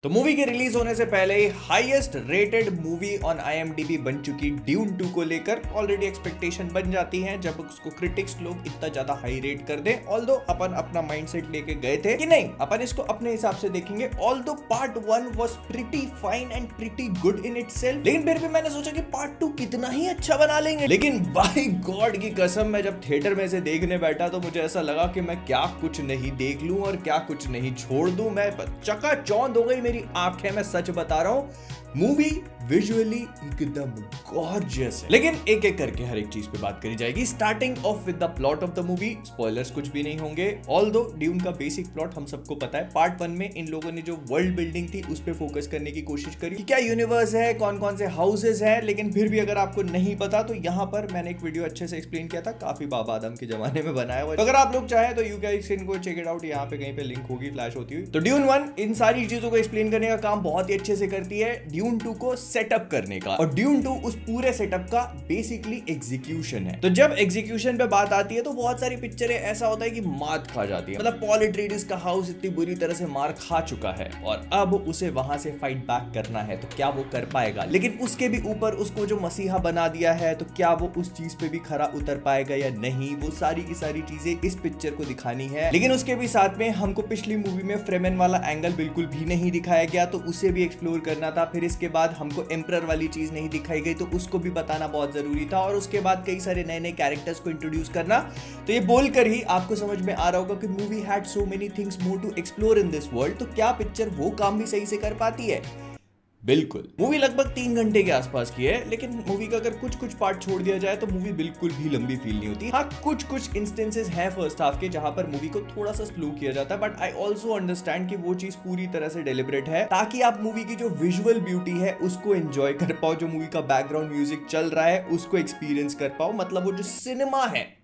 तो मूवी के रिलीज होने से पहले ही highest rated movie on IMDb बन चुकी ड्यून 2 को लेकर ऑलरेडी एक्सपेक्टेशन बन जाती है जब उसको क्रिटिक्स लोग इतना ज्यादा हाई रेट कर दें। ऑल्दो अपन अपना माइंडसेट लेके गए थे कि नहीं, अपन इसको अपने हिसाब से देखेंगे। Although part 1 was pretty fine and pretty good in itself, लेकिन फिर भी मैंने सोचा कि पार्ट 2 कितना ही अच्छा बना लेंगे। लेकिन बाय गॉड की कसम, मैं जब थिएटर में से देखने बैठा तो मुझे ऐसा लगा कि मैं क्या कुछ नहीं देख लूं और क्या कुछ नहीं छोड़ दूं। मैं चकाचौंध हो गई मेरी आंखें, मैं सच बता रहा हूं। मूवी विजुअली एकदम गॉर्जियस है, लेकिन एक एक करके हर एक चीज पे बात करी जाएगी। Starting of with the plot of the movie, spoilers कुछ भी नहीं होंगे। ऑल्दो ड्यून का बेसिक प्लॉट हम सबको पता है। पार्ट 1 में इन लोगों ने जो वर्ल्ड बिल्डिंग थी उस पे फोकस करने की कोशिश करी कि क्या यूनिवर्स है, कौन कौन से हाउसेस हैं। लेकिन फिर भी अगर आपको नहीं पता तो यहाँ पर मैंने एक वीडियो अच्छे से एक्सप्लेन किया था, काफी बाबा आदम के जमाने में बनाया हुआ। तो अगर आप लोग चाहें तो you guys can go check it out, यहाँ पे कहीं पे लिंक होगी फ्लैश होती हुई। तो ड्यून 1 इन सारी चीजों को एक्सप्लेन करने का काम बहुत ही अच्छे से करती है, ड्यून 2 को सेटअप करने का। और ड्यून 2 उस पूरे सेटअप का बेसिकली एग्जीक्यूशन है। तो जब एग्जीक्यूशन पे बात आती है तो बहुत सारी पिक्चरें ऐसा होता है कि मात खा जाती है। मतलब पॉल अट्रेइडिस का हाउस इतनी बुरी तरह से मार खा चुका है और अब उसे वहां से फाइट बैक करना है, तो क्या वो कर पाएगा? लेकिन उसके भी ऊपर उसको जो मसीहा बना दिया है, तो क्या वो उस चीज पे भी खरा उतर पाएगा या नहीं? वो सारी की सारी चीजें इस पिक्चर को दिखानी है। लेकिन उसके भी साथ में हमको पिछली मूवी में फ्रेमेन वाला एंगल बिल्कुल भी नहीं दिखाया गया, तो उसे भी एक्सप्लोर करना था। फिर इसके बाद हमको एम्परर वाली चीज नहीं दिखाई गई, तो उसको भी बताना बहुत जरूरी था। और उसके बाद कई सारे नए नए कैरेक्टर्स को इंट्रोड्यूस करना। तो ये बोलकर ही आपको समझ में आ रहा होगा कि movie had so many things more to explore in this world. तो क्या पिक्चर वो काम भी सही से कर पाती है? बिल्कुल। मूवी लगभग 3 घंटे के आसपास की है, लेकिन मूवी का अगर कुछ कुछ पार्ट छोड़ दिया जाए तो मूवी बिल्कुल भी लंबी फील नहीं होती। हाँ, कुछ कुछ इंस्टेंसेस हैं फर्स्ट हाफ के जहां पर मूवी को थोड़ा सा स्लो किया जाता है, बट आई ऑल्सो अंडरस्टैंड कि वो चीज पूरी तरह से डेलिबरेट है ताकि आप मूवी की जो विजुअल ब्यूटी है उसको एंजॉय कर पाओ, जो मूवी का बैकग्राउंड म्यूजिक चल रहा है उसको एक्सपीरियंस कर पाओ। मतलब वो जो सिनेमा है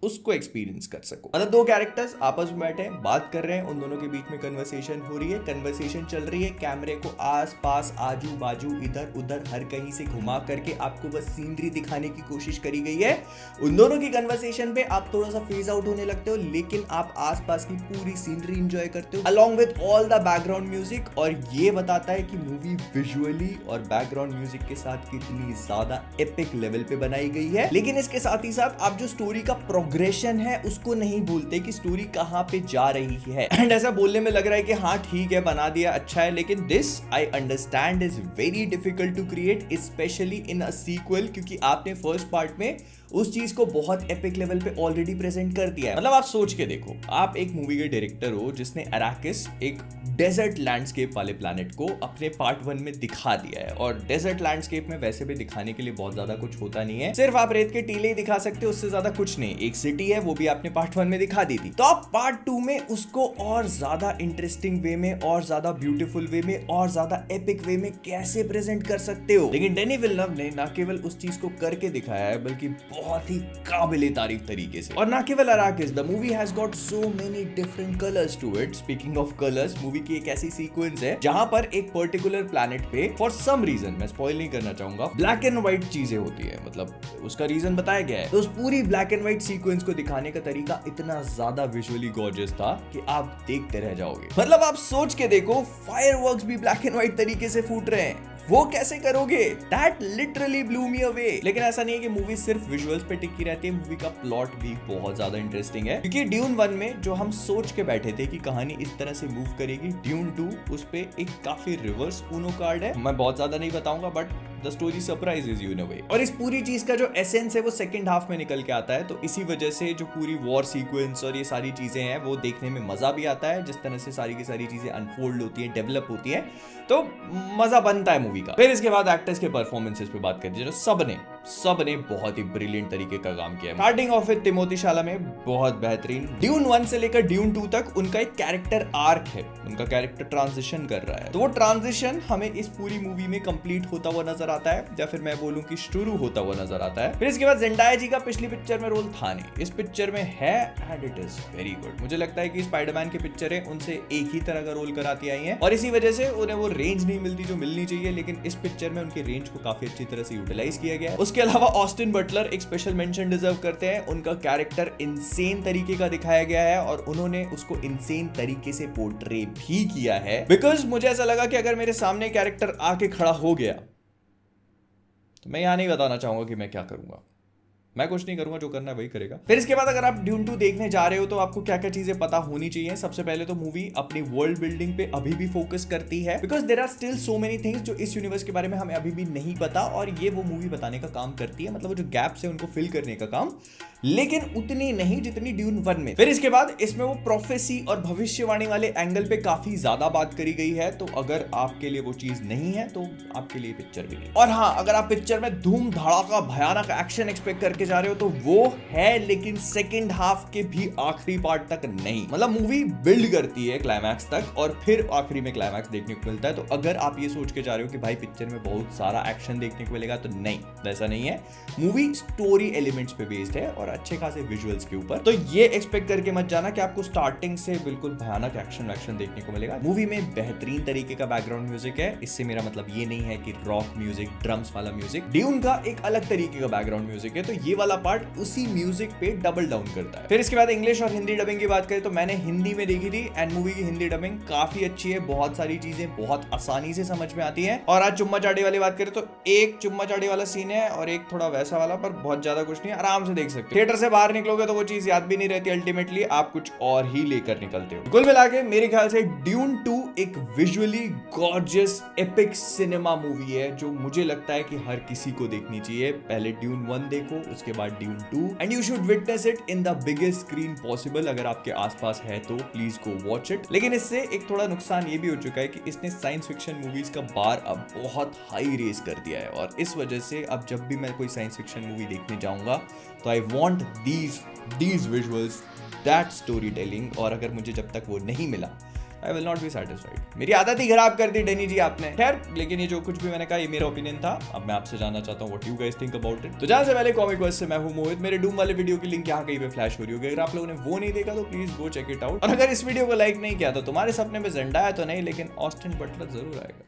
उसको एक्सपीरियंस कर सको। मतलब दो कैरेक्टर्स आपस में बैठे हैं, बात कर रहे हैं, उन दोनों के बीच में कन्वर्सेशन हो रही है, कन्वर्सेशन चल रही है। कैमरे को आस पास, आजू बाजू, इधर उधर हर कहीं से घुमा करके आपको बस सीनरी दिखाने की कोशिश करी गई है। उन दोनों की कन्वर्सेशन पे आप थोड़ा सा फेज आउट होने लगते हो, लेकिन आप आस पास की पूरी सीनरी एंजॉय करते हो along with all the background music. और ये बताता है कि मूवी विजुअली और बैकग्राउंड म्यूजिक के साथ कितनी ज्यादा एपिक लेवल पे बनाई गई है। लेकिन इसके साथ ही साथ आप जो स्टोरी का प्रोग्रेशन है उसको नहीं भूलते कि स्टोरी कहां पे जा रही है। एंड ऐसा बोलने में लग रहा है कि हाँ ठीक है, बना दिया, अच्छा है, लेकिन this I understand is very difficult to create, specially in a sequel, क्योंकि आपने फर्स्ट पार्ट में उस चीज को बहुत एपिक लेवल पे ऑलरेडी प्रेजेंट कर दिया है। मतलब आप सोच के देखो, आप एक मूवी के डायरेक्टर हो जिसने अराकिस, एक डेजर्ट लैंडस्केप वाले प्लैनेट को अपने पार्ट 1 में दिखा दिया है। और डेजर्ट लैंडस्केप में वैसे भी दिखाने के लिए बहुत ज्यादा कुछ होता नहीं है, सिर्फ आप रेत के टीले ही दिखा सकते हो, उससे ज्यादा कुछ नहीं। एक सिटी है, वो भी आपने पार्ट 1 में दिखा दी थी, तो आप पार्ट 2 में उसको और ज्यादा इंटरेस्टिंग वे में, और ज्यादा ब्यूटीफुल वे में, और ज्यादा एपिक वे में कैसे प्रेजेंट कर सकते हो? लेकिन डेनी विल्नव ने ना केवल उस चीज को करके दिखाया है, बल्कि बहुत ही काबिले तारीफ तरीके से। और ना केवल Arrakis, the movie has got so many different colours to it. Speaking of colours, movie की एक ऐसी सीक्वेंस है जहां पर एक पर्टिकुलर प्लैनेट पे फॉर सम रीजन, मैं स्पॉइल नहीं करना चाहूंगा, ब्लैक एंड व्हाइट चीजें होती है। मतलब उसका रीजन बताया गया है। तो उस पूरी ब्लैक एंड व्हाइट सीक्वेंस को दिखाने का तरीका इतना ज्यादा विजुअली गॉर्जियस था कि आप देखते रह जाओगे। मतलब आप सोच के देखो, फायरवर्क्स भी ब्लैक एंड व्हाइट तरीके से फूट रहे हैं, वो कैसे करोगे? That literally blew me away। लेकिन ऐसा नहीं है कि मूवी सिर्फ विजुअल्स पे टिकी रहती है, मूवी का प्लॉट भी बहुत ज्यादा इंटरेस्टिंग है। क्योंकि ड्यून 1 में जो हम सोच के बैठे थे कि कहानी इस तरह से मूव करेगी, ड्यून 2 उस पे एक काफी रिवर्स ऊनो कार्ड है। मैं बहुत ज्यादा नहीं बताऊंगा, but the story surprises you in a way. और इस पूरी चीज का जो एसेंस है वो सेकंड हाफ में निकल के आता है। तो इसी वजह से जो पूरी वॉर सीक्वेंस और ये सारी चीजें हैं वो देखने में मजा भी आता है, जिस तरह से सारी की सारी चीजें अनफोल्ड होती है, डेवलप होती है, तो मजा बनता है मूवी का। फिर इसके बाद एक्टर्स के परफॉर्मेंसेस पे बात करते हैं, जो सबने बहुत ही ब्रिलियंट तरीके का काम किया है। स्टार्टिंग ऑफ विद तिमोथी शालामे, बहुत बेहतरीन। ड्यून 1 से लेकर ड्यून 2 तक उनका एक कैरेक्टर आर्क है, उनका कैरेक्टर ट्रांजिशन कर रहा है। तो वो ट्रांजिशन हमें इस पूरी मूवी में कंप्लीट होता हुआ नजर आता है, या फिर मैं बोलूं कि शुरू होता हुआ नजर आता है। फिर इसके बाद जेंडाया जी का पिछली पिक्चर में रोल था नहीं, इस पिक्चर में है, and it is very good. मुझे लगता है कि स्पाइडरमैन की पिक्चरें उनसे एक ही तरह का रोल कराती आई हैं, और इसी वजह से उन्हें वो रेंज नहीं मिलती जो मिलनी चाहिए। लेकिन इस पिक्चर में उनके रेंज को काफी अच्छी तरह से यूटिलाइज किया गया है। उसके अलावा ऑस्टिन बटलर एक स्पेशल मेंशन डिजर्व करते हैं। उनका कैरेक्टर इंसेन तरीके का दिखाया गया है और उन्होंने उसको इंसेन तरीके से पोर्ट्रे भी किया है, बिकॉज मुझे ऐसा लगा कि अगर मेरे सामने कैरेक्टर आके खड़ा हो गया तो मैं यहां नहीं बताना चाहूंगा कि मैं क्या करूंगा। मैं कुछ नहीं करूंगा, जो करना है वही करेगा। फिर इसके बाद अगर आप ड्यून 2 देखने जा रहे हो तो आपको क्या क्या चीजें पता होनी चाहिए। सबसे पहले तो मूवी अपनी वर्ल्ड बिल्डिंग पे अभी भी फोकस करती है, because there are still so many things जो इस यूनिवर्स के बारे में हमें अभी भी नहीं पता, और ये वो मूवी बताने का काम करती है, मतलब वो जो गैप्स है उनको फिल करने का काम, लेकिन उतनी नहीं जितनी ड्यून 1 में। फिर इसके बाद इसमें वो प्रोफेसी और भविष्यवाणी वाले एंगल पे काफी ज्यादा बात करी गई है, तो अगर आपके लिए वो चीज नहीं है तो आपके लिए पिक्चर भी नहीं। और हाँ, अगर आप पिक्चर में धूम धड़ाका भयानक एक्शन एक्सपेक्ट करके जा रहे हो तो वो है, लेकिन सेकंड हाफ के भी आखिरी पार्ट तक नहीं। मतलब मूवी बिल्ड करती है क्लाइमैक्स तक और फिर आखिरी में क्लाइमैक्स देखने को मिलता है। तो अगर आप ये सोच के जा रहे हो कि भाई पिक्चर में बहुत सारा एक्शन देखने को मिलेगा, तो नहीं, वैसा नहीं है। मूवी स्टोरी एलिमेंट्स पे बेस्ड है और अच्छे खासे विजुअल्स के ऊपर। तो ये एक्सपेक्ट करके मत जाना कि आपको स्टार्टिंग से बिल्कुल भयानक एक्शन देखने को मिलेगा। मूवी में बेहतरीन तरीके का बैकग्राउंड म्यूजिक है। इससे मेरा मतलब ये नहीं है कि रॉक म्यूजिक, ड्रम्स वाला म्यूजिक। ड्यून का एक अलग तरीके का बैकग्राउंड म्यूजिक है, तो ये वाला पार्ट उसी म्यूजिक पे डबल डाउन करता है। फिर इसके बाद इंग्लिश और हिंदी डबिंग की बात करें तो मैंने हिंदी में देखी थी एंड मूवी की हिंदी डबिंग काफी अच्छी है। बहुत सारी चीजें बहुत आसानी से समझ में आती हैं। और आज चुम्मा चाटी वाली बात करें तो एक चुम्मा चाटी वाला सीन है और एक थोड़ा वैसा वाला, पर बहुत ज्यादा कुछ नहीं, आराम से देख सकते हो। थिएटर से बाहर निकलोगे तो वो चीज याद भी नहीं रहती, अल्टीमेटली आप कुछ और ही लेकर निकलते हो। कुल मिला के मेरे ख्याल से ड्यून 2 एक visually gorgeous epic cinema movie है जो मुझे लगता है कि हर किसी को देखनी चाहिए। पहले ड्यून 1 देखो, उसके बाद dune 2, and you should witness it in the biggest screen possible. अगर आपके आसपास है तो प्लीज गो वॉच इट। लेकिन इससे एक थोड़ा नुकसान ये भी हो चुका है कि इसने साइंस फिक्शन मूवीज का बार अब बहुत हाई रेस कर दिया है, और इस वजह से अब जब भी मैं कोई साइंस फिक्शन मूवी देखने जाऊंगा तो I want these visuals, that storytelling, और अगर मुझे जब तक वो नहीं मिला I will not be satisfied। मेरी आदत ही खराब कर दी डैनी जी आपने। खैर, लेकिन ये जो कुछ भी मैंने कहा ये मेरा ओपिनियन था। अब मैं आपसे जानना चाहता हूँ what you guys think about it। तो जाने से पहले कॉमिक वर्स से मैं हूँ मोहित। मेरे डूम वाले वीडियो की लिंक यहाँ कहीं पे फ्लैश हो रही होगी, अगर आप लोगों ने वो नहीं देखा तो please go check it out. और अगर इस वीडियो को लाइक नहीं किया तो तुम्हारे सपने में ज़ेंडाया तो नहीं, लेकिन ऑस्टिन बटलर जरूर आएगा।